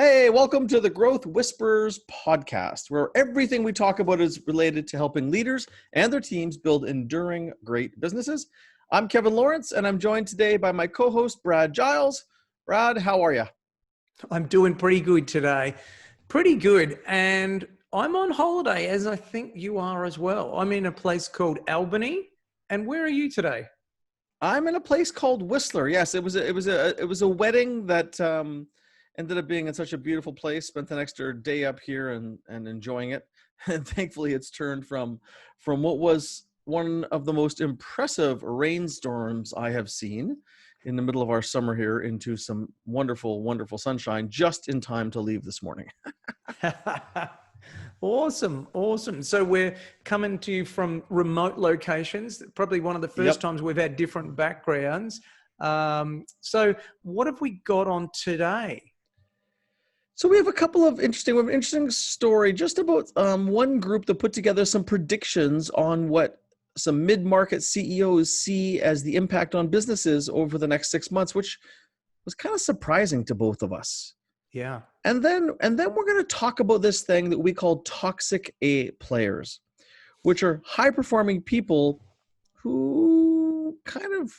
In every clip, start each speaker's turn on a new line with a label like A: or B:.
A: Hey, welcome to the Growth Whispers podcast, where everything we talk about is related to helping leaders and their teams build enduring great businesses. I'm Kevin Lawrence, and I'm joined today by my co-host, Brad Giles. Brad, how are you?
B: I'm doing pretty good today. Pretty good. And I'm on holiday, as I think you are as well. I'm in a place called Albany. And where are you today?
A: I'm in a place called Whistler. Yes, it was a wedding that ended up being in such a beautiful place. Spent an extra day up here and enjoying it. And thankfully, it's turned from what was one of the most impressive rainstorms I have seen in the middle of our summer here into some wonderful, wonderful sunshine just in time to leave this morning.
B: Awesome. Awesome. So we're coming to you from remote locations, probably one of the first times we've had different backgrounds. So what have we got on today?
A: So we have a couple of interesting story just about one group that put together some predictions on what some mid-market CEOs see as the impact on businesses over the next 6 months, which was kind of surprising to both of us.
B: Yeah.
A: And then we're going to talk about this thing that we call toxic A players, which are high-performing people who kind of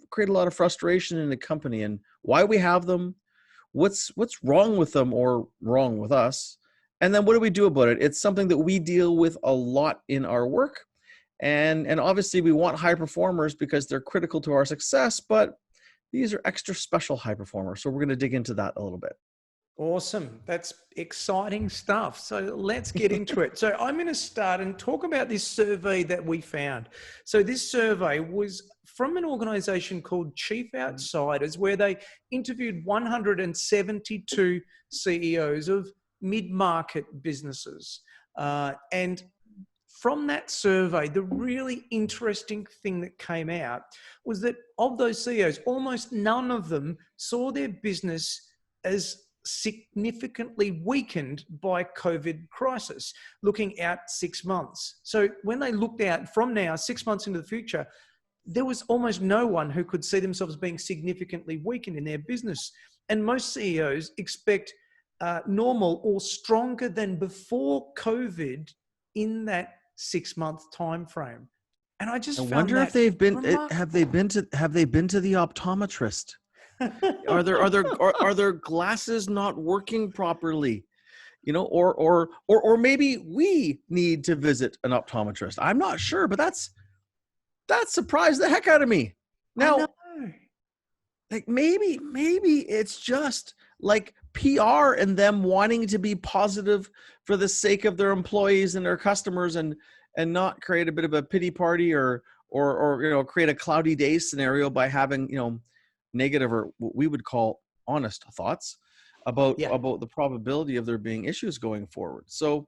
A: create a lot of frustration in the company, and why we have them, what's wrong with them or wrong with us, and then what do we do about it? It's something that we deal with a lot in our work, and obviously we want high performers because they're critical to our success, but these are extra special high performers. So we're going to dig into that a little bit.
B: Awesome. That's exciting stuff. So let's get into it. So I'm going to start and talk about this survey that we found. So this survey was from an organization called Chief Outsiders, where they interviewed 172 CEOs of mid-market businesses. And from that survey, the really interesting thing that came out was that of those CEOs, almost none of them saw their business as significantly weakened by COVID crisis, looking out 6 months. So when they looked out from now, 6 months into the future, there was almost no one who could see themselves being significantly weakened in their business. And most CEOs expect normal or stronger than before COVID in that 6 month time frame. And I just
A: wonder if they've been have they been to the optometrist? Are their glasses not working properly? You know, or maybe we need to visit an optometrist. I'm not sure, but that surprised the heck out of me. Now, like maybe it's just like PR and them wanting to be positive for the sake of their employees and their customers, and not create a bit of a pity party or create a cloudy day scenario by having negative, or what we would call honest thoughts about the probability of there being issues going forward. So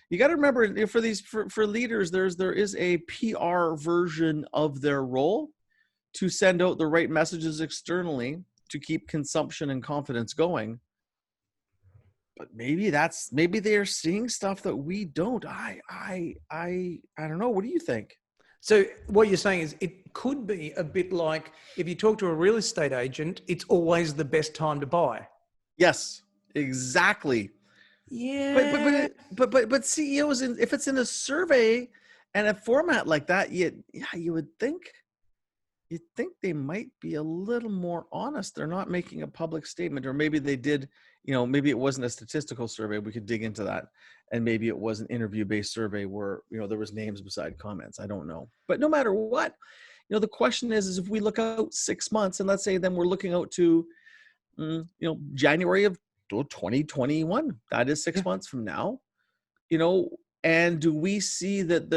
A: you got to remember, for leaders, there is a PR version of their role to send out the right messages externally to keep consumption and confidence going. But maybe they're seeing stuff that we don't. I don't know. What do you think?
B: So what you're saying is it could be a bit like if you talk to a real estate agent, it's always the best time to buy.
A: Yes, exactly.
B: Yeah.
A: But CEOs, if it's in a survey and a format like that, you'd think they might be a little more honest. They're not making a public statement, or maybe they did, maybe it wasn't a statistical survey. We could dig into that. And maybe it was an interview-based survey where, there was names beside comments. I don't know. But no matter what, the question is if we look out 6 months, and let's say then we're looking out to, January of 2021, that is 6 months from now, and do we see that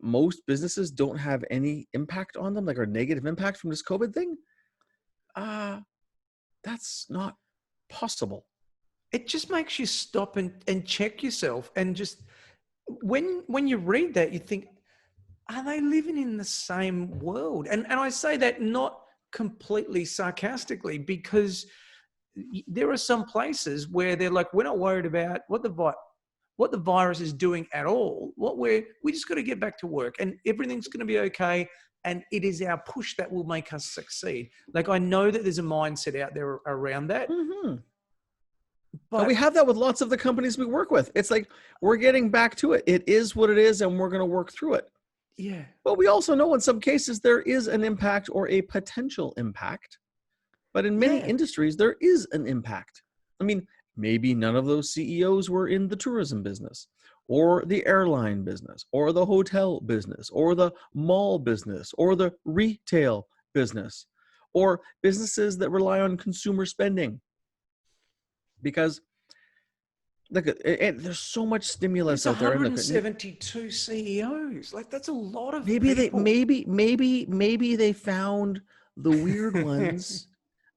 A: most businesses don't have any impact on them, like a negative impact from this COVID thing? That's not possible.
B: It just makes you stop and check yourself, and just when you read that, you think, are they living in the same world? And I say that not completely sarcastically, because there are some places where they're like, we're not worried about what the virus is doing at all. We just got to get back to work, and everything's going to be okay. And it is our push that will make us succeed. Like, I know that there's a mindset out there around that.
A: Mm-hmm. And we
B: But
A: have that with lots of the companies we work with. It's like, we're getting back to it. It is what it is, and we're going to work through it.
B: yeah,
A: But we also know in some cases there is an impact or a potential impact. But in many
B: yeah.
A: industries, there is an impact. I mean, maybe none of those CEOs were in the tourism business, or the airline business, or the hotel business, or the mall business, or the retail business, or businesses that rely on consumer spending. Because look, there's so much
B: There's
A: stimulus out there. And look,
B: 172 CEOs. Like, that's a lot of
A: maybe they
B: people.
A: maybe they found the weird ones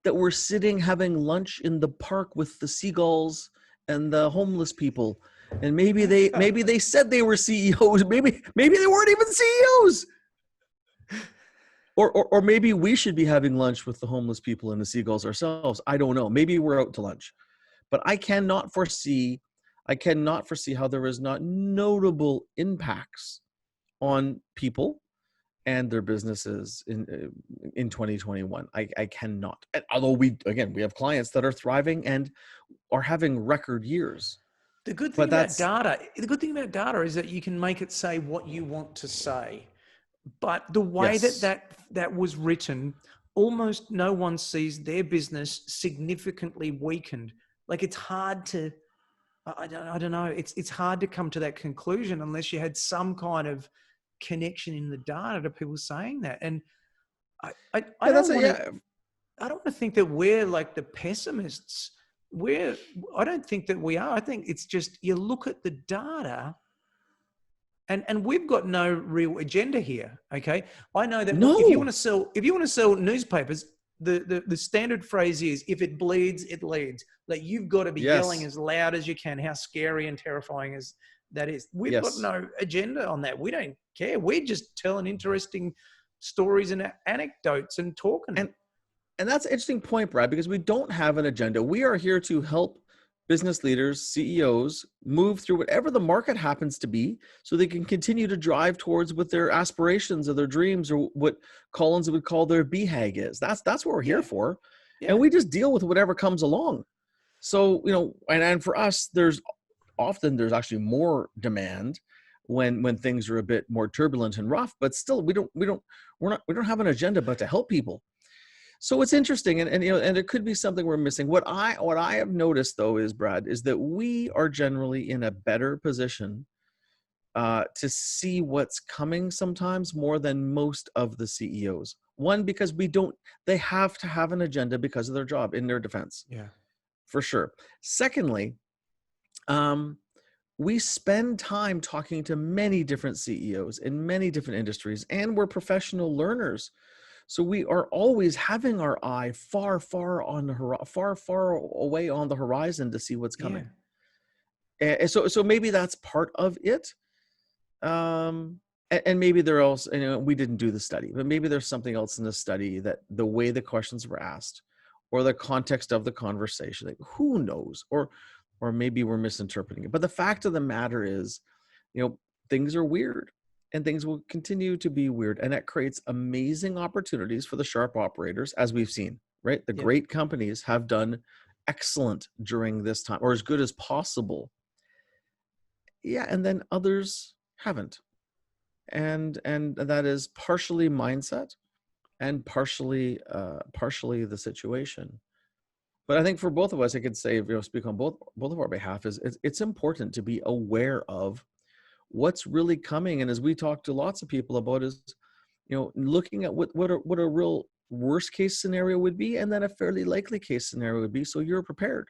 A: that were sitting having lunch in the park with the seagulls and the homeless people, and maybe they said they were CEOs. Maybe they weren't even CEOs. Or maybe we should be having lunch with the homeless people and the seagulls ourselves. I don't know. Maybe we're out to lunch. But I cannot foresee how there is not notable impacts on people and their businesses in 2021. I cannot. Although we have clients that are thriving and are having record years.
B: The good thing
A: But
B: about
A: that's
B: data, is that you can make it say what you want to say. But the way
A: yes.
B: that was written, almost no one sees their business significantly weakened. Like, it's hard to, I don't know. It's hard to come to that conclusion unless you had some kind of connection in the data to people saying that. And I
A: Yeah, that's
B: don't
A: it.
B: want to,
A: Yeah.
B: I don't want to think that we're like the pessimists. I don't think that we are. I think it's just, you look at the data, and we've got no real agenda here. Okay. I know that if you want
A: No.
B: to sell newspapers, the standard phrase is, if it bleeds, it leads. Like, you've got to be yelling
A: Yes.
B: as loud as you can, how scary and terrifying as that is. We've got
A: Yes.
B: no agenda on that. We don't care. We're just telling interesting stories and anecdotes and talking.
A: And that's an interesting point, Brad, because we don't have an agenda. We are here to help business leaders, CEOs, move through whatever the market happens to be so they can continue to drive towards what their aspirations or their dreams, or what Collins would call their BHAG is. That's what we're here
B: Yeah.
A: for.
B: Yeah.
A: And we just deal with whatever comes along. So, and for us, there's actually more demand when things are a bit more turbulent and rough, but still we don't have an agenda but to help people. So it's interesting, and it could be something we're missing. What I have noticed, though, is, Brad, is that we are generally in a better position to see what's coming sometimes more than most of the CEOs. One, because they have to have an agenda because of their job, in their defense,
B: Yeah.
A: for sure. Secondly, we spend time talking to many different CEOs in many different industries, and we're professional learners. So we are always having our eye far away on the horizon to see what's
B: Yeah.
A: coming. And so maybe that's part of it. And maybe there else, we didn't do the study, but maybe there's something else in the study, that the way the questions were asked, or the context of the conversation, like, who knows, or maybe we're misinterpreting it. But the fact of the matter is, things are weird. And things will continue to be weird. And that creates amazing opportunities for the sharp operators, as we've seen, right? The
B: Yeah.
A: great companies have done excellent during this time, or as good as possible. Yeah, and then others haven't. And that is partially mindset and partially the situation. But I think for both of us, I could say, speak on both of our behalf, is it's important to be aware of what's really coming. And as we talk to lots of people about, is looking at what a real worst case scenario would be, and then a fairly likely case scenario would be, so you're prepared,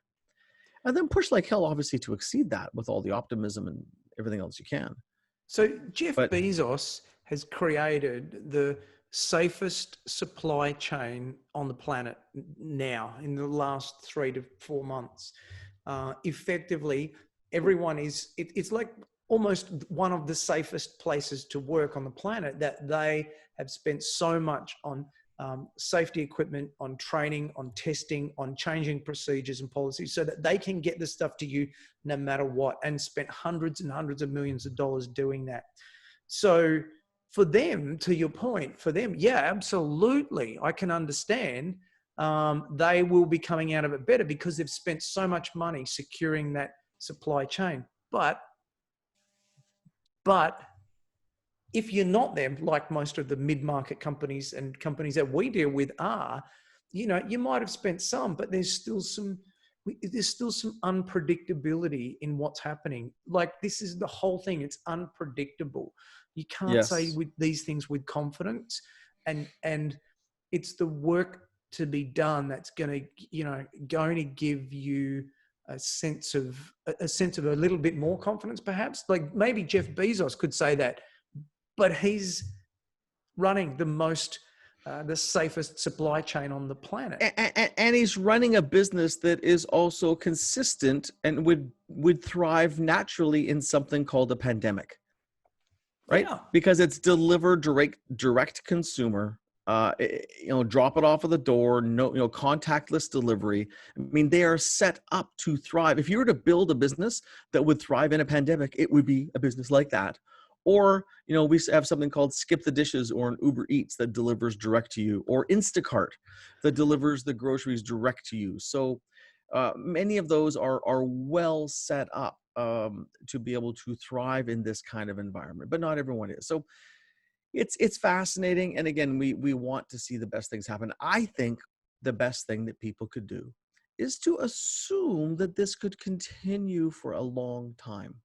A: and then push like hell, obviously, to exceed that with all the optimism and everything else you can.
B: So Jeff
A: But
B: Bezos has created the safest supply chain on the planet now in the last 3 to 4 months. Effectively, everyone it's like almost one of the safest places to work on the planet, that they have spent so much on safety equipment, on training, on testing, on changing procedures and policies, so that they can get the stuff to you no matter what, and spent hundreds and hundreds of millions of dollars doing that. So for them, to your point, yeah, absolutely, I can understand they will be coming out of it better because they've spent so much money securing that supply chain. But if you're not them, like most of the mid-market companies and companies that we deal with are, you might have spent some, but there's still some unpredictability in what's happening. Like, this is the whole thing. It's unpredictable. You can't say
A: Yes.
B: with these things with confidence, and it's the work to be done that's going to give you a sense of a little bit more confidence, perhaps. Like, maybe Jeff Bezos could say that, but he's running the safest supply chain on the planet.
A: And he's running a business that is also consistent and would thrive naturally in something called a pandemic, right?
B: Yeah.
A: Because it's delivered direct consumer. Drop it off at the door. No, contactless delivery. I mean, they are set up to thrive. If you were to build a business that would thrive in a pandemic, it would be a business like that. Or, we have something called Skip the Dishes, or an Uber Eats that delivers direct to you, or Instacart that delivers the groceries direct to you. So many of those are well set up to be able to thrive in this kind of environment, but not everyone is. So it's fascinating. And again, we want to see the best things happen. I think the best thing that people could do is to assume that this could continue for a long time.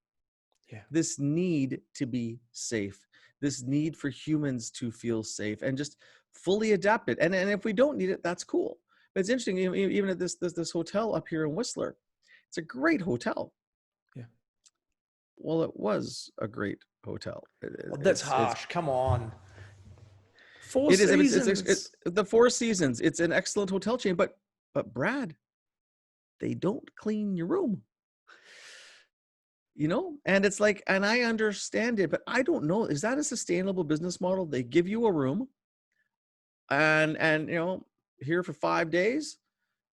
B: Yeah.
A: This need to be safe, this need for humans to feel safe and just fully adapt it. And if we don't need it, that's cool. But it's interesting, even at this hotel up here in Whistler, it's a great hotel.
B: Yeah.
A: Well, it was a great hotel.
B: Well, that's harsh. Come on. Four
A: It is.
B: seasons.
A: It's the Four Seasons. It's an excellent hotel chain, but Brad, they don't clean your room. And it's like, and I understand it, but I don't know, is that a sustainable business model? They give you a room and here for 5 days,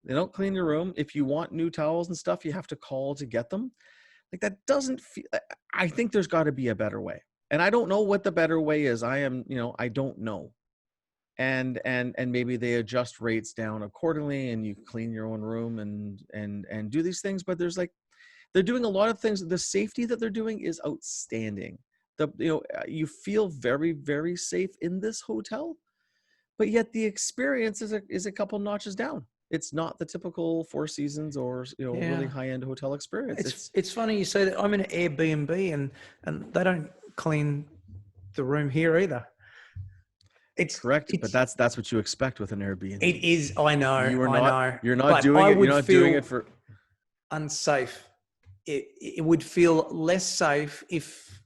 A: they don't clean your room. If you want new towels and stuff, you have to call to get them. Like, that doesn't feel, I think there's got to be a better way. And I don't know what the better way is. I don't know. And maybe they adjust rates down accordingly and you clean your own room and do these things, but there's like, they're doing a lot of things. The safety that they're doing is outstanding. You feel very, very safe in this hotel, but yet the experience is a couple notches down. It's not the typical Four Seasons or really high-end hotel experience.
B: It's funny you say that. I'm in an Airbnb and they don't clean the room here either.
A: It's correct, but that's what you expect with an Airbnb.
B: It is. I know.
A: You're not doing it for
B: unsafe. It would feel less safe if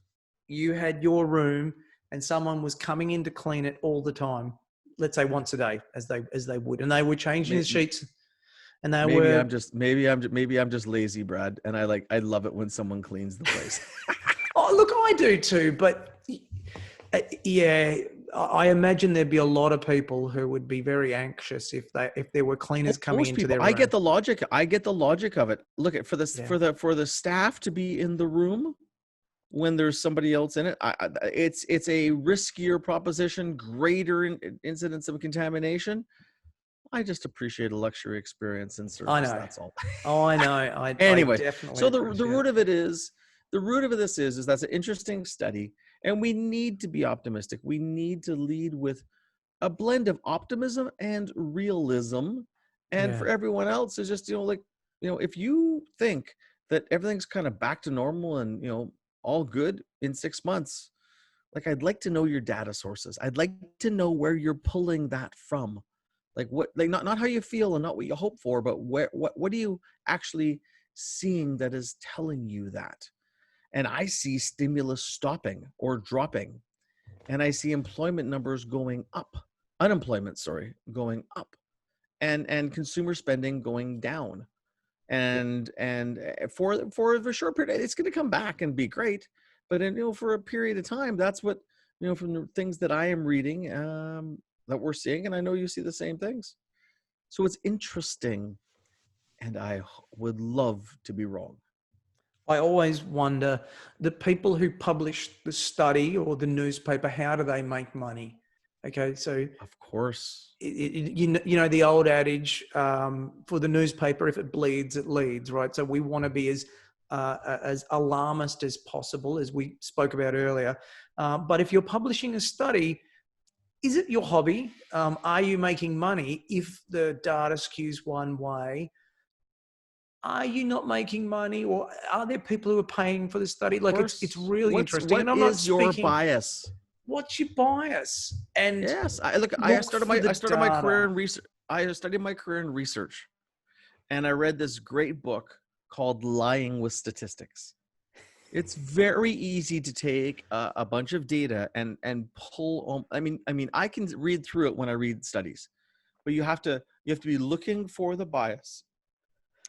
B: you had your room and someone was coming in to clean it all the time. Let's say once a day, as they would, and they were changing the sheets. And
A: maybe I'm just lazy, Brad, and I love it when someone cleans the place.
B: Oh, look, I do too, but yeah. I imagine there'd be a lot of people who would be very anxious if there were cleaners coming into their room.
A: I get the logic. of it. Look at for the staff to be in the room when there's somebody else in it. It's a riskier proposition, greater incidence of contamination. I just appreciate a luxury experience and service.
B: I know.
A: That's all.
B: Oh, I know.
A: Anyway,
B: I definitely.
A: So the root of it is that's an interesting study. And we need to be optimistic. We need to lead with a blend of optimism and realism. And for everyone else, it's just, if you think that everything's kind of back to normal and, all good in 6 months, like, I'd like to know your data sources. I'd like to know where you're pulling that from. Like, not how you feel and not what you hope for, but what are you actually seeing that is telling you that? And I see stimulus stopping or dropping. And I see unemployment going up, and consumer spending going down. And for a short period, it's going to come back and be great. But for a period of time, that's what, from the things that I am reading, that we're seeing. And I know you see the same things. So it's interesting. And I would love to be wrong.
B: I always wonder, the people who publish the study or the newspaper, how do they make money? Okay, so
A: Of course.
B: you know the old adage, for the newspaper, if it bleeds, it leads, right? So we want to be as alarmist as possible, as we spoke about earlier. But if you're publishing a study, is it your hobby? Are you making money? If the data skews one way, are you not making money, or are there people who are paying for the study?
A: Of
B: Like it's
A: course.
B: really interesting,
A: What
B: and I'm not
A: is your
B: speaking.
A: bias?
B: What's your bias? And
A: Yes,
B: look for the
A: I started my career
B: data.
A: in research. I studied my career in research, and I read this great book called Lying with Statistics. It's very easy to take a bunch of data and pull. I can read through it when I read studies, but you have to be looking for the bias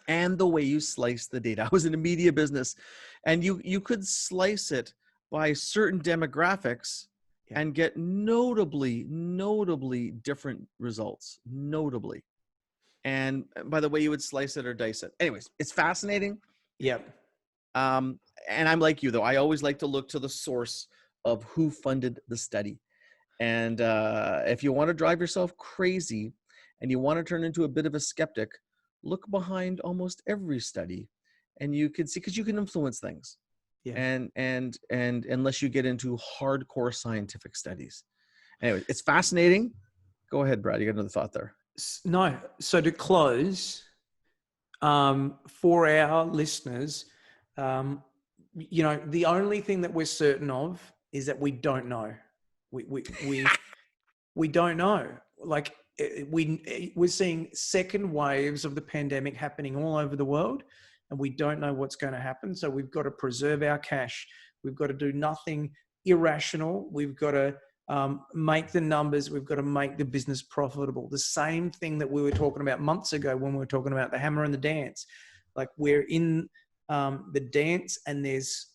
A: and the way you slice the data. I was in a media business, and you could slice it by certain demographics
B: Yeah.
A: and get notably different results. Notably. And by the way you would slice it or dice it. Anyways, it's fascinating.
B: Yep.
A: Um, and I'm like you, though. I always like to look to the source of who funded the study. And if you want to drive yourself crazy and you want to turn into a bit of a skeptic, look behind almost every study, and you can see, because you can influence things.
B: Yeah.
A: And unless you get into hardcore scientific studies. Anyway, it's fascinating. Go ahead, Brad. You got another thought there.
B: No. So to close, for our listeners, the only thing that we're certain of is that we don't know. We don't know. Like we're seeing second waves of the pandemic happening all over the world, and we don't know what's going to happen. So we've got to preserve our cash. We've got to do nothing irrational. We've got to make the numbers. We've got to make the business profitable. The same thing that we were talking about months ago when we were talking about the hammer and the dance. Like we're in the dance, and there's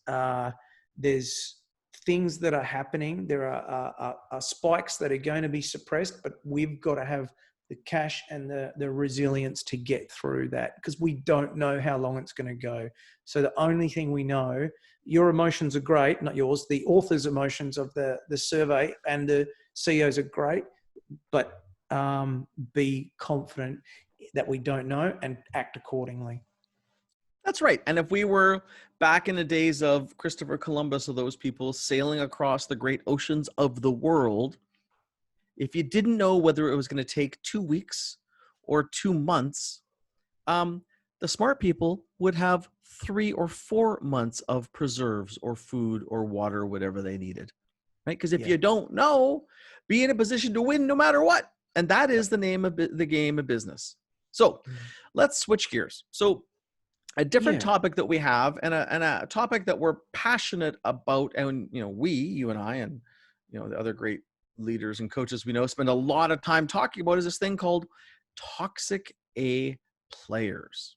B: things that are happening. There are spikes that are going to be suppressed, but we've got to have the cash and the resilience to get through that, because we don't know how long it's going to go. So the only thing we know, your emotions are great, not yours. The author's emotions of the survey and the CEOs are great, but be confident that we don't know and act accordingly.
A: That's right. And if we were back in the days of Christopher Columbus or those people sailing across the great oceans of the world, if you didn't know whether it was going to take 2 weeks or 2 months, the smart people would have 3 or 4 months of preserves or food or water, whatever they needed, right? Because if you don't know, be in a position to win no matter what. And that is the name of the game of business. So let's switch gears. So a different topic that we have, and a topic that we're passionate about, and you and I, and the other great leaders and coaches we know spend a lot of time talking about, is this thing called toxic A players.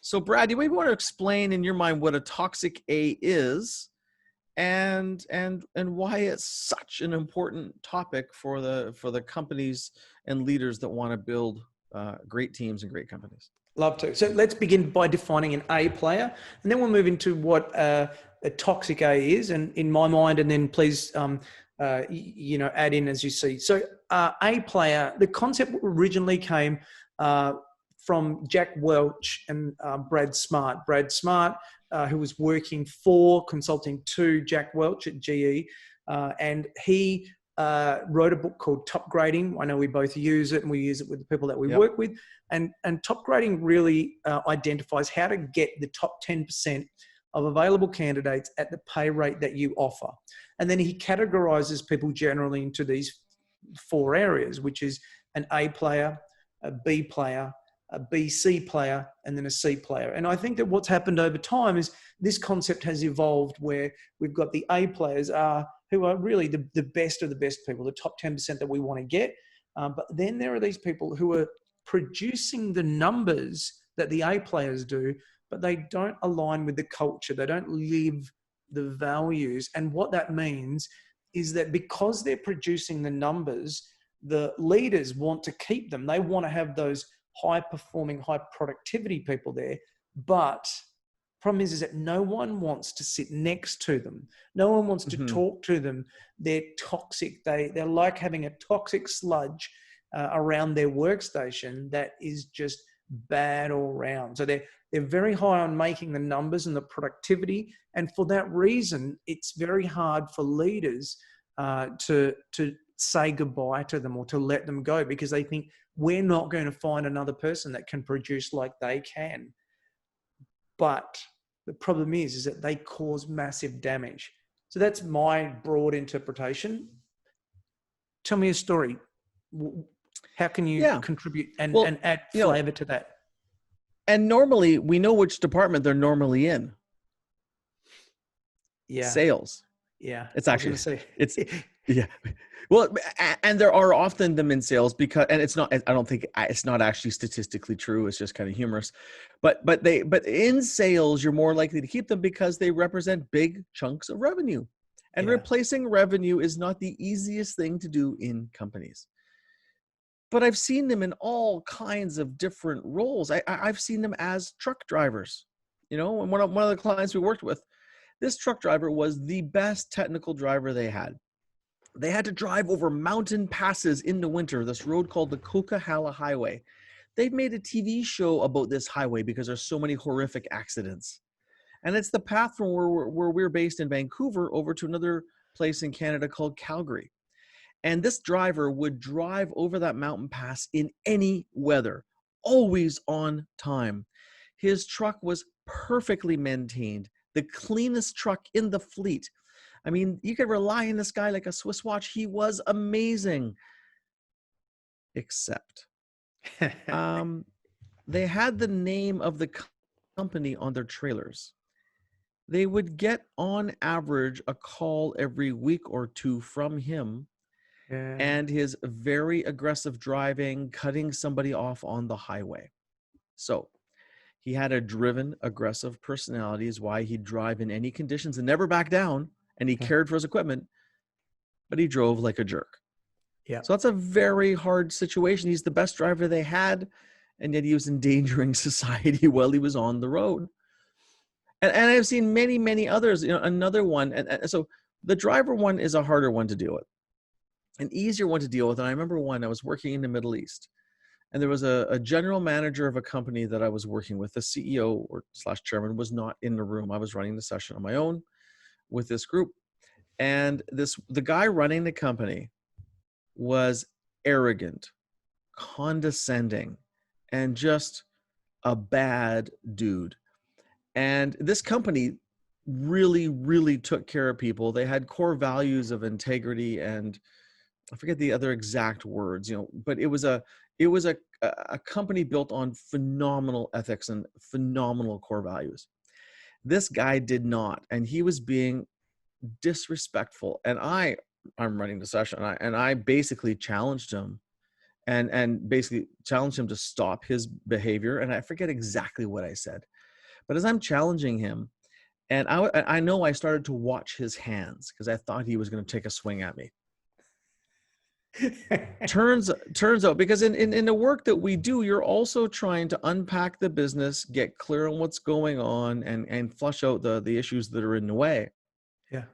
A: So Brad, you maybe want to explain in your mind what a toxic A is, and why it's such an important topic for the companies and leaders that want to build great teams and great companies.
B: Love to. So let's begin by defining an A player, and then we'll move into what a toxic A is, and in my mind, and then please, add in as you see. So A player, the concept originally came from Jack Welch and Brad Smart. Brad Smart, who was working consulting to Jack Welch at GE, and he wrote a book called Top Grading. I know we both use it, and we use it with the people that we work with. And Top Grading really identifies how to get the top 10% of available candidates at the pay rate that you offer. And then he categorizes people generally into these 4 areas, which is an A player, a B player, a BC player, and then a C player. And I think that what's happened over time is this concept has evolved, where we've got the A players who are really the best of the best people, the top 10% that we want to get. But then there are these people who are producing the numbers that the A players do, but they don't align with the culture. They don't live the values. And what that means is that because they're producing the numbers, the leaders want to keep them. They want to have those high performing, high productivity people there, but problem is that no one wants to sit next to them. No one wants to
A: Mhm.
B: talk to them. They're toxic. They're like having a toxic sludge around their workstation that is just bad all round. So they're very high on making the numbers and the productivity, and for that reason, it's very hard for leaders to say goodbye to them or to let them go, because they think we're not going to find another person that can produce like they can. But the problem is that they cause massive damage. So that's my broad interpretation. Tell me a story. How can you
A: Yeah.
B: contribute and
A: Well,
B: add
A: you know,
B: flavor to that?
A: and normally we know which department they're normally in.
B: Yeah.
A: Sales.
B: Yeah.
A: It's
B: I was
A: actually,
B: going to say,
A: it's, yeah. Well, and there are often them in sales because, and it's not, I don't think it's not actually statistically true. It's just kind of humorous, but in sales, you're more likely to keep them because they represent big chunks of revenue, and
B: yeah.
A: replacing revenue is not the easiest thing to do in companies. But I've seen them in all kinds of different roles. I've seen them as truck drivers, and one of the clients we worked with, this truck driver was the best technical driver they had. They had to drive over mountain passes in the winter, this road called the Coquihalla Highway. They've made a TV show about this highway because there's so many horrific accidents. And it's the path from where we're based in Vancouver over to another place in Canada called Calgary. And this driver would drive over that mountain pass in any weather, always on time. His truck was perfectly maintained, the cleanest truck in the fleet. I mean, you could rely on this guy like a Swiss watch. He was amazing. Except they had the name of the company on their trailers. They would get on average a call every week or two from him
B: Yeah.
A: and his very aggressive driving, cutting somebody off on the highway. So he had a driven, aggressive personality, is why he'd drive in any conditions and never back down. And he
B: Yeah.
A: cared for his equipment, but he drove like a jerk.
B: Yeah.
A: So that's a very hard situation. He's the best driver they had, and yet he was endangering society while he was on the road. And I've seen many, many others. Another one, and so the driver one is a harder one to deal with, an easier one to deal with. And I remember I was working in the Middle East, and there was a general manager of a company that I was working with. The CEO or / chairman was not in the room. I was running the session on my own with this group, and the guy running the company was arrogant, condescending, and just a bad dude. And this company really, really took care of people. They had core values of integrity, and I forget the other exact words, but it was a company built on phenomenal ethics and phenomenal core values. This guy did not, and he was being disrespectful. And I'm running the session, and I basically challenged him and basically challenged him to stop his behavior. And I forget exactly what I said, but as I'm challenging him, and I know I started to watch his hands because I thought he was going to take a swing at me. Turns out, because in the work that we do, you're also trying to unpack the business, get clear on what's going on, and flush out the issues that are in the way.
B: Yeah.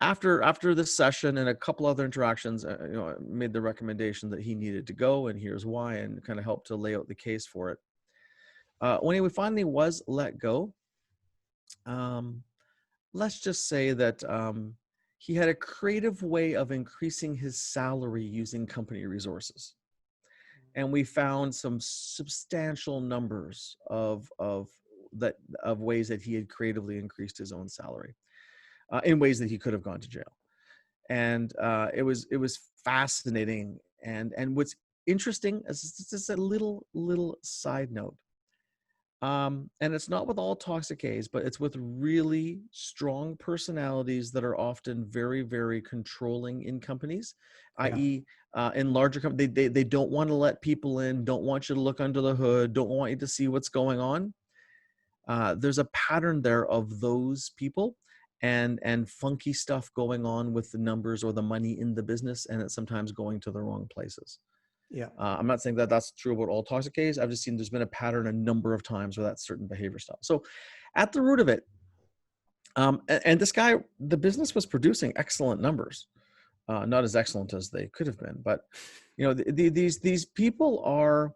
A: After this session and a couple other interactions, I made the recommendation that he needed to go, and here's why, and kind of helped to lay out the case for it. When he finally was let go, let's just say that he had a creative way of increasing his salary using company resources. And we found some substantial numbers of ways that he had creatively increased his own salary in ways that he could have gone to jail. And it was fascinating. And what's interesting is just a little side note. And it's not with all toxic A's, but it's with really strong personalities that are often very, very controlling in companies,
B: Yeah.
A: i.e. In larger companies, they don't want to let people in, don't want you to look under the hood, don't want you to see what's going on. There's a pattern there of those people and funky stuff going on with the numbers or the money in the business, and it's sometimes going to the wrong places.
B: Yeah.
A: I'm not saying that that's true about all toxic A's. I've just seen there's been a pattern a number of times where that's certain behavior style. So at the root of it, and this guy, the business was producing excellent numbers, not as excellent as they could have been, but these people are,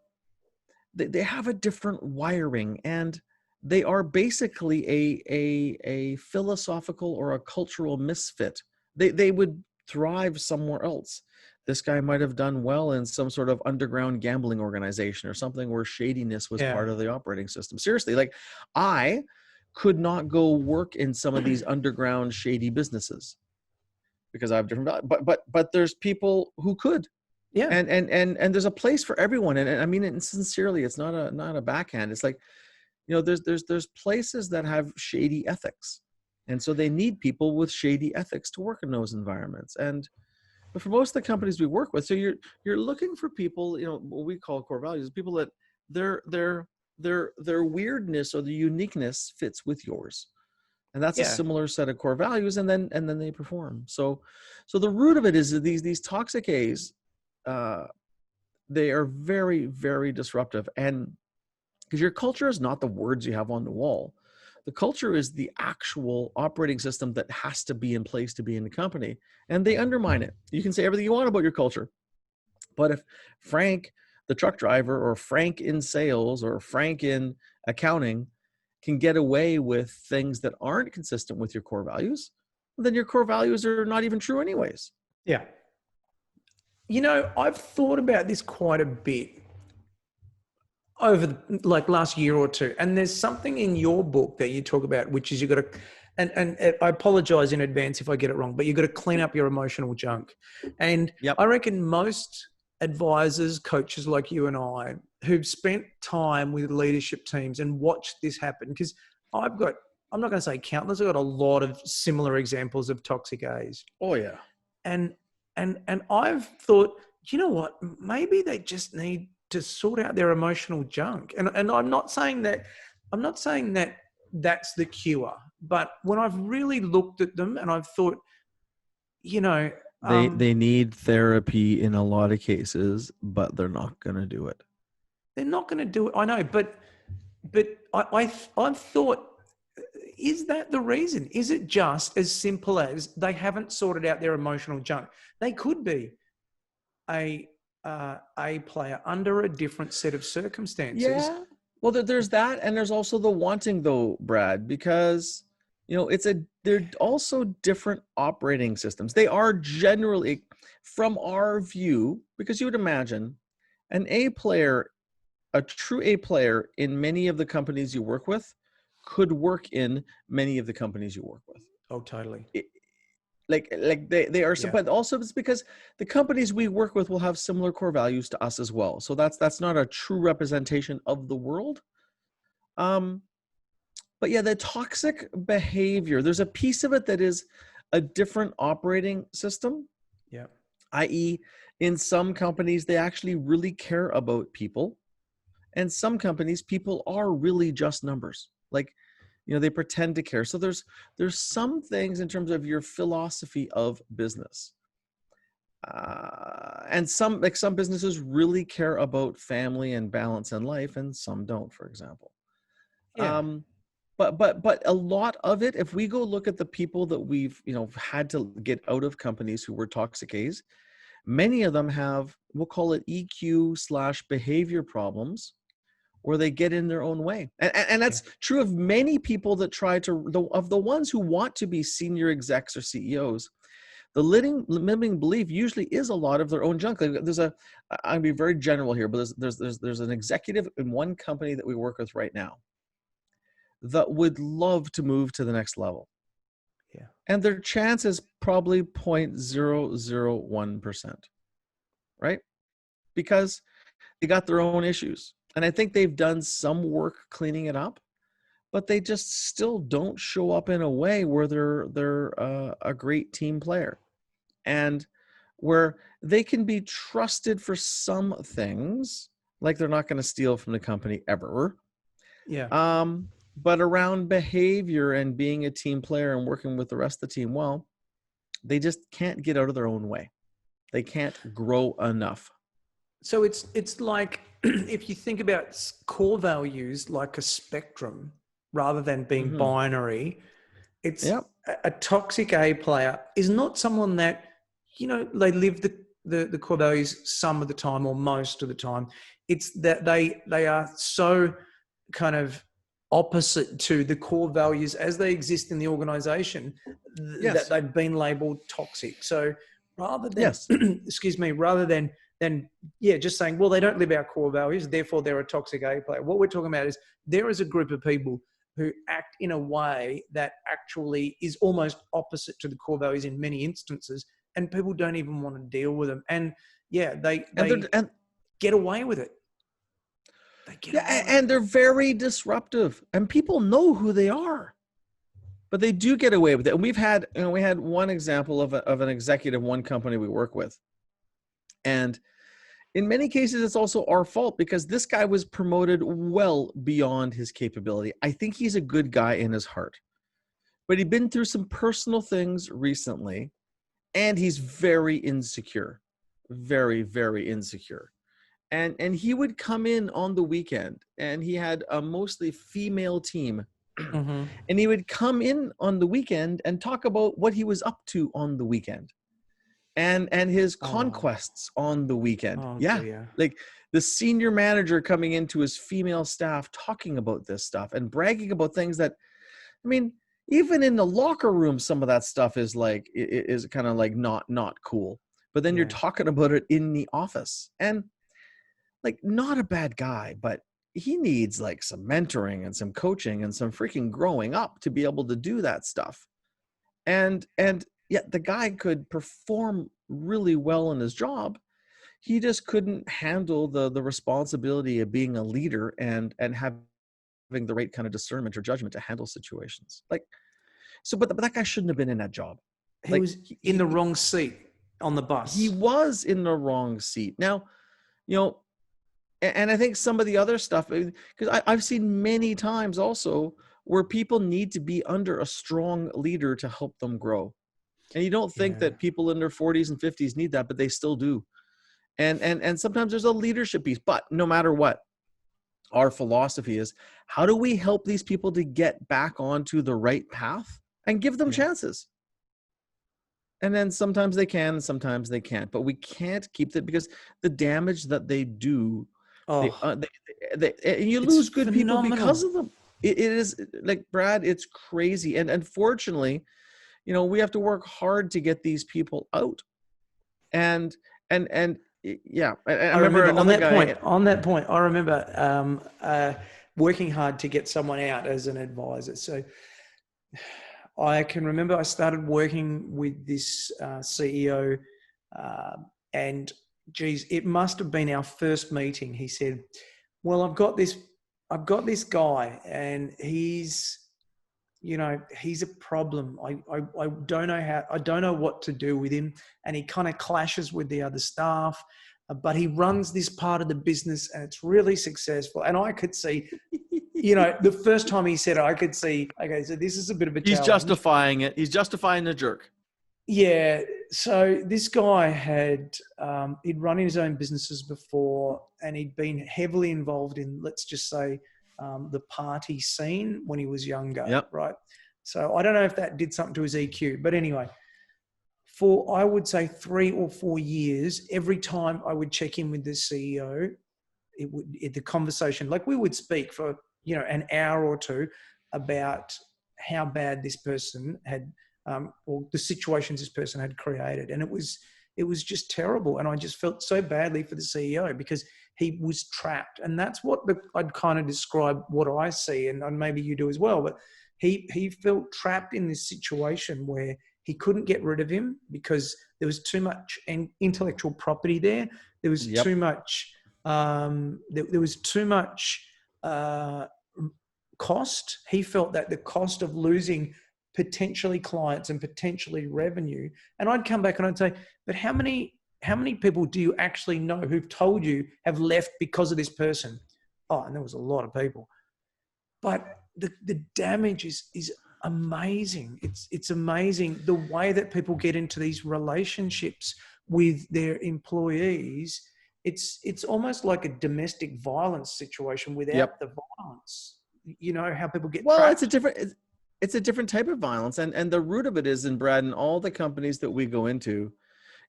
A: they have a different wiring, and they are basically a philosophical or a cultural misfit. They would thrive somewhere else. This guy might have done well in some sort of underground gambling organization or something where shadiness was
B: Yeah.
A: part of the operating system. Seriously, like I could not go work in some of these underground shady businesses because I have different values. But there's people who could.
B: Yeah.
A: And there's a place for everyone. And I mean it sincerely, it's not a backhand. It's like, there's places that have shady ethics. And so they need people with shady ethics to work in those environments. But for most of the companies we work with, so you're looking for people, what we call core values, people that their weirdness or the uniqueness fits with yours. And that's a
B: Yeah.
A: similar set of core values, and then they perform. So the root of it is that these toxic A's, they are very, very disruptive. And because your culture is not the words you have on the wall. The culture is the actual operating system that has to be in place to be in the company. And they undermine it. You can say everything you want about your culture. But if Frank, the truck driver, or Frank in sales, or Frank in accounting can get away with things that aren't consistent with your core values, then your core values are not even true anyways.
B: Yeah. I've thought about this quite a bit over like last year or two, and there's something in your book that you talk about, which is you got to, and I apologize in advance if I get it wrong, but you got to clean up your emotional junk. And
A: Yep.
B: I reckon most advisors, coaches like you and I, who've spent time with leadership teams and watched this happen, because I'm not going to say countless, I've got a lot of similar examples of toxic A's.
A: Oh yeah.
B: And I've thought, you know what, maybe they just need to sort out their emotional junk. And I'm not saying that that's the cure, but when I've really looked at them and I've thought,
A: They need therapy in a lot of cases, but they're not going to do it.
B: they're not going to do it. I know, but I've thought, is that the reason? Is it just as simple as they haven't sorted out their emotional junk? They could be a player under a different set of circumstances.
A: Yeah. Well, there's that, and there's also the wanting, though, Brad, because they're also different operating systems. They are generally, from our view, because you would imagine an A player, a true A player in many of the companies you work with could work in many of the companies you work with.
B: Oh, totally.
A: Like they are,
B: Yeah.
A: but also it's because the companies we work with will have similar core values to us as well. So that's not a true representation of the world. But yeah, the toxic behavior, there's a piece of it that is a different operating system.
B: Yeah.
A: i.e., in some companies, they actually really care about people. And some companies, people are really just numbers. Like, they pretend to care. So there's some things in terms of your philosophy of business. And some businesses really care about family and balance in life, and some don't, for example.
B: Yeah.
A: But a lot of it, if we go look at the people that we've had to get out of companies who were toxic A's, many of them have, we'll call it EQ/behavior problems, where they get in their own way. And that's true of many people that try to, of the ones who want to be senior execs or CEOs. The limiting belief usually is a lot of their own junk. I'll be very general here, but there's an executive in one company that we work with right now that would love to move to the next level.
B: Yeah.
A: And their chance is probably 0.001%, right? Because they got their own issues. And I think they've done some work cleaning it up, but they just still don't show up in a way where they're a great team player, and where they can be trusted for some things, like they're not going to steal from the company ever.
B: Yeah.
A: But around behavior and being a team player and working with the rest of the team, well, they just can't get out of their own way. They can't grow enough.
B: So it's like if you think about core values like a spectrum rather than being
A: Mm-hmm.
B: binary, it's
A: Yep.
B: a toxic A player is not someone that, they live the core values some of the time or most of the time. It's that they are so kind of opposite to the core values as they exist in the organization that
A: Yes.
B: they've been labeled toxic. So rather than,
A: Yes.
B: excuse me, rather than yeah, just saying, well, they don't live our core values, therefore they're a toxic A player. What we're talking about is there is a group of people who act in a way that actually is almost opposite to the core values in many instances, and people don't even want to deal with them. And yeah,
A: And
B: they
A: they're and
B: get away with it. They get
A: yeah,
B: away with it.
A: and they're very disruptive, and people know who they are, but they do get away with it. And we had one example of an executive, one company we work with, and in many cases, it's also our fault because this guy was promoted well beyond his capability. I think he's a good guy in his heart, but he'd been through some personal things recently, and he's very insecure, very, very insecure. And he would come in on the weekend, and he had a mostly female team.
B: Mm-hmm.
A: And he would come in on the weekend and talk about what he was up to on the weekend and his
B: Oh,
A: conquests on the weekend.
B: oh
A: Yeah.
B: dear.
A: Like the senior manager coming into his female staff talking about this stuff and bragging about things that, I mean, even in the locker room, some of that stuff is like, is kind of like not cool. But then you're
B: Yeah.
A: talking about it in the office, and like, not a bad guy, but he needs like some mentoring and some coaching and some freaking growing up to be able to do that stuff. And yet the guy could perform really well in his job. He just couldn't handle the responsibility of being a leader and having the right kind of discernment or judgment to handle situations. Like, so, but that guy shouldn't have been in that job.
B: He
A: Like
B: was in the wrong seat on the
A: he
B: bus.
A: was in the wrong seat. Now, you know, and I think some of the other stuff, because I've seen many times also where people need to be under a strong leader to help them grow. And you don't think
B: Yeah.
A: that people in their 40s and 50s need that, but they still do. And sometimes there's a leadership piece. But no matter what, our philosophy is, how do we help these people to get back onto the right path and give them
B: Yeah.
A: chances? And then sometimes they can, and sometimes they can't. But we can't keep that, because the damage that they do, they,
B: Oh,
A: and you
B: it's
A: lose good people because
B: phenomenal.
A: of them. It is like, Brad, it's crazy. And unfortunately, we have to work hard to get these people out. And yeah, I
B: I
A: remember
B: remember on
A: another
B: that
A: guy.
B: point, on that point, I remember working hard to get someone out as an advisor. So I can remember I started working with this CEO, uh, and geez, it must have been our first meeting. He said, "Well, I've got this guy, and he's a problem. I don't know I don't know what to do with him, and he kind of clashes with the other staff, but he runs this part of the business, and it's really successful." And I could see, the first time he said it, I could see, okay, so this is a bit of a
A: He's
B: challenge.
A: justifying it. He's justifying the jerk.
B: Yeah. So this guy he'd run his own businesses before, and he'd been heavily involved in, let's just say, the party scene when he was younger,
A: Yep.
B: right? So I don't know if that did something to his EQ, but anyway, for I would say 3 or 4 years, every time I would check in with the CEO, the conversation, like we would speak for an hour or two about how bad this person had, or the situations this person had created, and it was just terrible. And I just felt so badly for the CEO because he was trapped, and that's what I'd kind of describe what I see, and maybe you do as well. But he felt trapped in this situation where he couldn't get rid of him because there was too much intellectual property there. There was
A: Yep.
B: too much there was too much uh, cost. He felt that the cost of losing potentially clients and potentially revenue. And I'd come back and I'd say, but how many people do you actually know who've told you have left because of this person? Oh, and there was a lot of people. But the damage is amazing. It's amazing the way that people get into these relationships with their employees. it's almost like a domestic violence situation
A: Yep.
B: without the violence. You know how people get
A: Well,
B: trapped.
A: it's a different type of violence, and the root of it is in Brad and all the companies that we go into.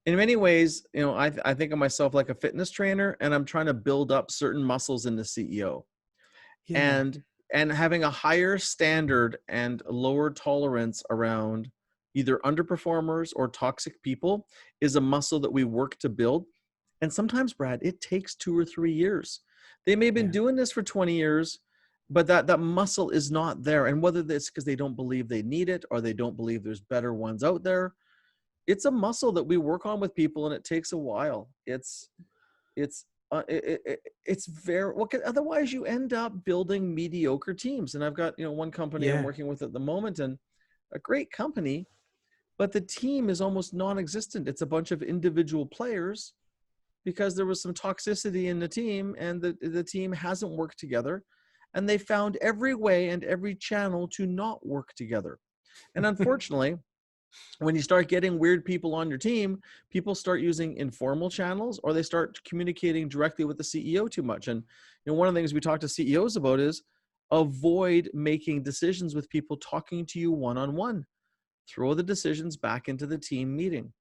A: In many ways, you know, I think of myself like a fitness trainer, and I'm trying to build up certain muscles in the CEO,
B: Yeah,
A: and having a higher standard and lower tolerance around either underperformers or toxic people is a muscle that we work to build. And sometimes, Brad, it takes 2 or 3 years. They may have been
B: yeah,
A: doing this for 20 years, but that muscle is not there. And whether it's because they don't believe they need it or they don't believe there's better ones out there, it's a muscle that we work on with people, and it takes a while. It's it's very well, 'cause otherwise you end up building mediocre teams. And I've got, you know, one company I'm
B: yeah.
A: working with at the moment, and a great company, but the team is almost non-existent. It's a bunch of individual players because there was some toxicity in the team, and the team hasn't worked together, and they found every way and every channel to not work together. And unfortunately, when you start getting weird people on your team, people start using informal channels, or they start communicating directly with the CEO too much. And you know, one of the things we talk to CEOs about is avoid making decisions with people talking to you one-on-one. Throw the decisions back into the team meeting,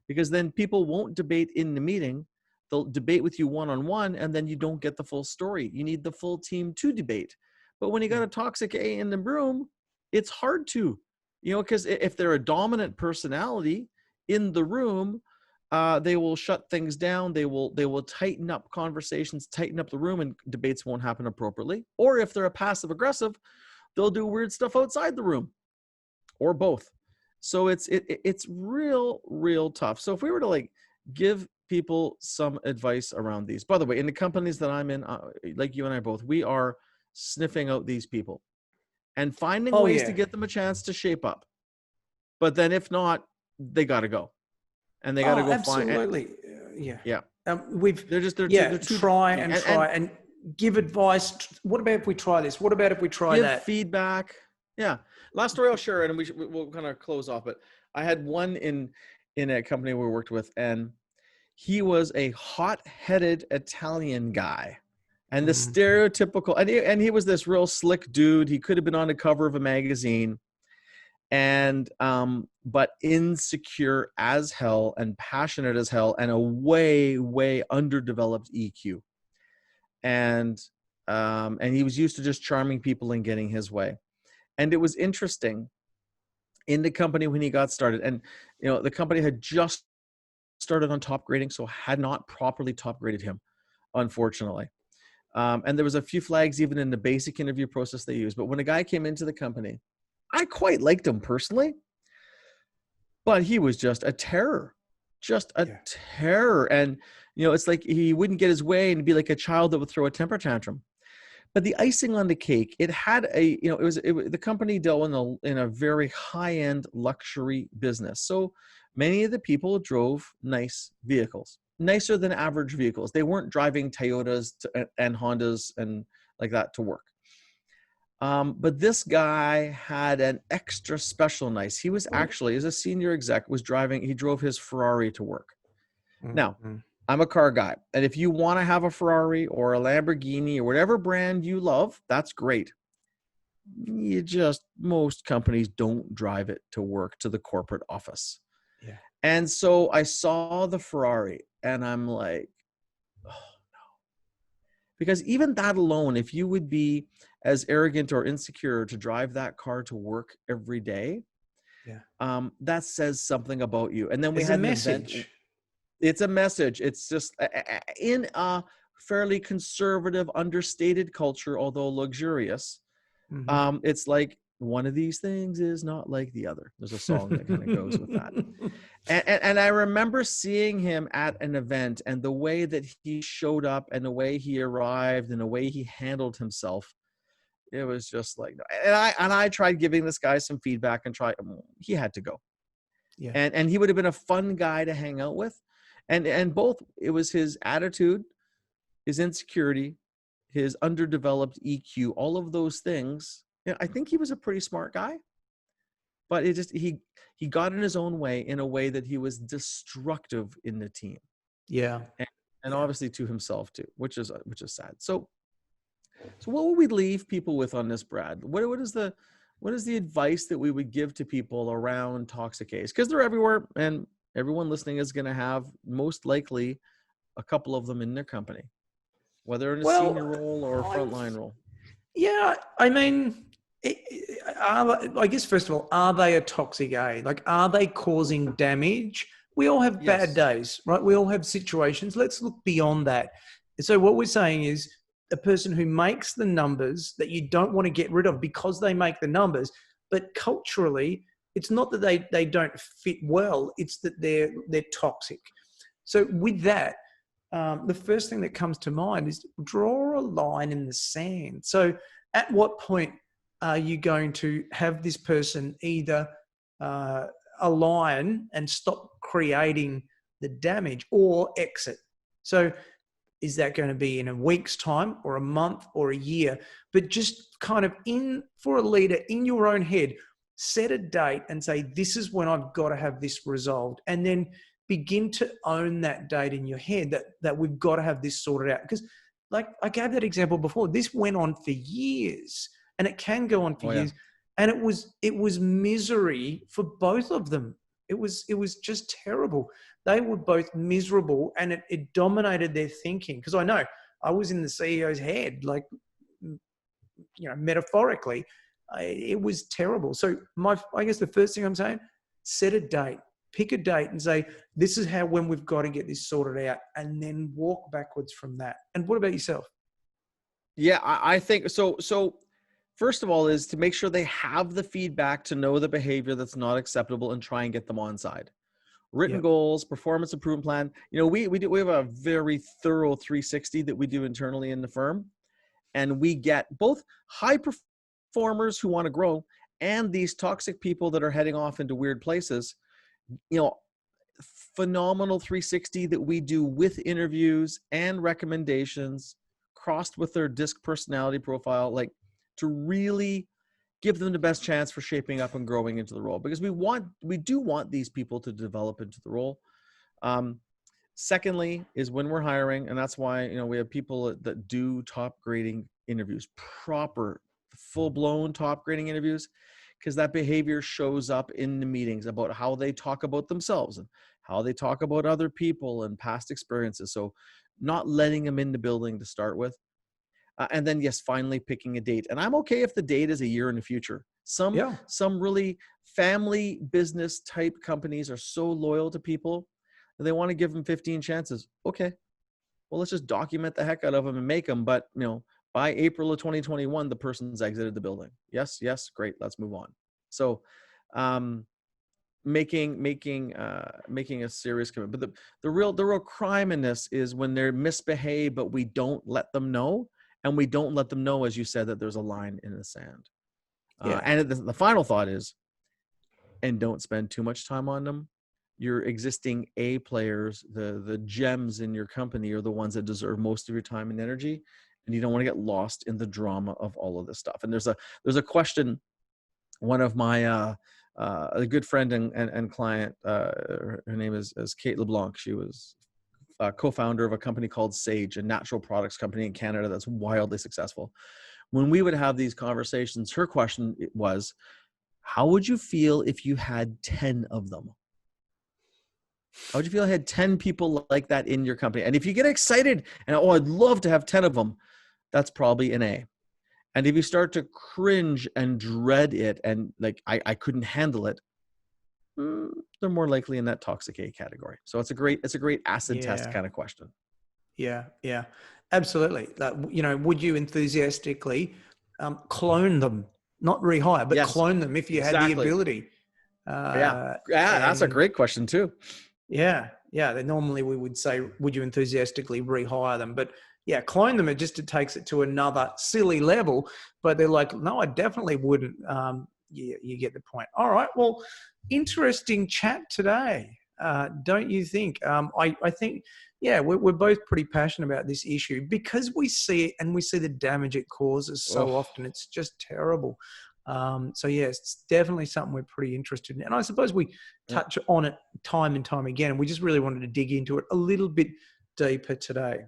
A: because then people won't debate in the meeting. They'll debate with you one-on-one, and then you don't get the full story. You need the full team to debate. But when you got
B: Yeah.
A: a toxic A in the room, it's hard to, you know, because if they're a dominant personality in the room, they will shut things down. They will tighten up conversations, tighten up the room, and debates won't happen appropriately. Or if they're a passive aggressive, they'll do weird stuff outside the room, or both. So it's real tough. So if we were to like give people some advice around these, by the way, in the companies that I'm in, like you and I both, we are sniffing out these people and finding
B: Oh
A: ways to
B: yeah.
A: get them a chance to shape up. But then if not, they got to go, and they got to
B: Oh,
A: go find.
B: absolutely. Yeah.
A: Yeah,
B: We've,
A: they're
B: yeah,
A: too
B: try
A: demanding.
B: and
A: And
B: try and give advice. What about if we try this? What about if we try
A: give
B: that?
A: feedback. Yeah. Last story I'll share, and we'll kind of close off. But I had one in a company we worked with, and he was a hot-headed Italian guy, and the
B: Mm,
A: stereotypical, and he was this real slick dude. He could have been on the cover of a magazine, and but insecure as hell and passionate as hell, and a way underdeveloped EQ. And he was used to just charming people and getting his way. And it was interesting in the company when he got started, and you know, the company had just started on top grading, so had not properly top graded him, unfortunately. And there was a few flags even in the basic interview process they used. But when a guy came into the company, I quite liked him personally, but he was just a terror, just a
B: yeah.
A: terror. And you know, it's like he wouldn't get his way and be like a child that would throw a temper tantrum. But the icing on the cake, it had a, you know, the company dealt in a very high end luxury business. So many of the people drove nice vehicles, nicer than average vehicles. They weren't driving Toyotas and Hondas and like that to work. But this guy had an extra special nice. He was actually, as a senior exec, he drove his Ferrari to work. Now,
B: Mm.
A: I'm a car guy. And if you want to have a Ferrari or a Lamborghini or whatever brand you love, that's great. Most companies don't drive it to work, to the corporate office.
B: Yeah.
A: And so I saw the Ferrari and I'm like, oh, because even that alone, if you would be as arrogant or insecure to drive that car to work every day,
B: Yeah.
A: that says something about you. And then we
B: There's a
A: had an event.
B: message.
A: It's a message. It's just in a fairly conservative, understated culture, although luxurious.
B: Mhm.
A: It's like one of these things is not like the other. There's a song that kind of goes with that. And I remember seeing him at an event, and the way that he showed up and the way he arrived and the way he handled himself, it was just like, and I tried giving this guy some feedback and he had to go.
B: Yeah.
A: And he would have been a fun guy to hang out with. And both, it was his attitude, his insecurity, his underdeveloped EQ, all of those things. Yeah, I think he was a pretty smart guy, but he got in his own way, in a way that he was destructive in the team.
B: Yeah.
A: and obviously to himself too, which is sad. So what would we leave people with on this, Brad? What is the advice that we would give to people around toxic A's? Because they're everywhere, and everyone listening is going to have most likely a couple of them in their company, whether in a senior
B: Well,
A: role or a frontline role.
B: yeah, I mean, I guess first of all, are they a toxic A? Like, are they causing damage? We all have bad
A: Yes.
B: days, right? We all have situations. Let's look beyond that. So what we're saying is a person who makes the numbers that you don't want to get rid of because they make the numbers, but culturally, it's not that they don't fit well, it's that they're toxic. So with that, the first thing that comes to mind is draw a line in the sand. So at what point are you going to have this person either align and stop creating the damage or exit? So is that going to be in a week's time or a month or a year? But just kind of for a leader in your own head, set a date and say, this is when I've got to have this resolved. And then begin to own that date in your head that we've got to have this sorted out. Because like I gave that example before, this went on for years, and it can go on for years. And it was misery for both of them. It was just terrible. They were both miserable, and it dominated their thinking. Because I know I was in the CEO's head, like, metaphorically, it was terrible. So I guess the first thing I'm saying, set a date. Pick a date and say, this is when we've got to get this sorted out, and then walk backwards from that. And what about yourself?
A: Yeah, I think so. So first of all is to make sure they have the feedback to know the behavior that's not acceptable and try and get them on side. Written goals, performance improvement plan. We have a very thorough 360 that we do internally in the firm. And we get both high performers who want to grow and these toxic people that are heading off into weird places. Phenomenal 360 that we do with interviews and recommendations crossed with their DISC personality profile, like to really give them the best chance for shaping up and growing into the role, because we do want these people to develop into the role. Secondly is when we're hiring, and that's why we have people that do top grading interviews, proper full-blown top grading interviews, because that behavior shows up in the meetings about how they talk about themselves and how they talk about other people and past experiences. So not letting them in the building to start with. And then, yes, finally picking a date. And I'm okay if the date is a year in the future. Some really family business type companies are so loyal to people that they want to give them 15 chances. Okay, well, let's just document the heck out of them and make them. But, by April of 2021, the person's exited the building. Yes, great. Let's move on. So making a serious commitment. But the real crime in this is when they're misbehave, but we don't let them know. And we don't let them know, as you said, that there's a line in the sand. And the final thought is, and don't spend too much time on them. Your existing A players, the gems in your company, are the ones that deserve most of your time and energy. And you don't want to get lost in the drama of all of this stuff. And there's a question. One of my a good friend and client, her name is Kate LeBlanc. She was co-founder of a company called Sage, a natural products company in Canada that's wildly successful. When we would have these conversations, her question was, how would you feel if you had 10 of them? How would you feel if you had 10 people like that in your company? And if you get excited and, I'd love to have 10 of them, that's probably an A. And if you start to cringe and dread it and like, I couldn't handle it, they're more likely in that toxic A category. So it's a great acid test kind of question.
B: Yeah, absolutely. Would you enthusiastically clone them, not rehire, but clone them if you had the ability?
A: That's a great question too.
B: Normally we would say, would you enthusiastically rehire them? But clone them. It takes it to another silly level. But they're like, no, I definitely wouldn't. You get the point. All right. Well, interesting chat today, don't you think? I think, we're both pretty passionate about this issue because we see it and we see the damage it causes so often. It's just terrible. It's definitely something we're pretty interested in. And I suppose we touch on it time and time again. And we just really wanted to dig into it a little bit deeper today.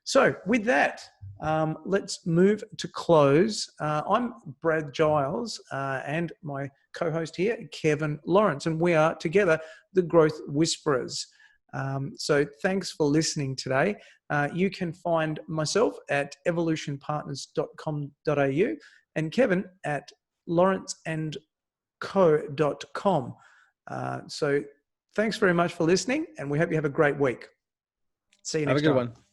B: So with that, let's move to close. I'm Brad Giles and my co-host here, Kevin Lawrence, and we are together the Growth Whisperers. So thanks for listening today. You can find myself at evolutionpartners.com.au and Kevin at lawrenceandco.com. So thanks very much for listening, and we hope you have a great week. See you next time.
A: Have a good one.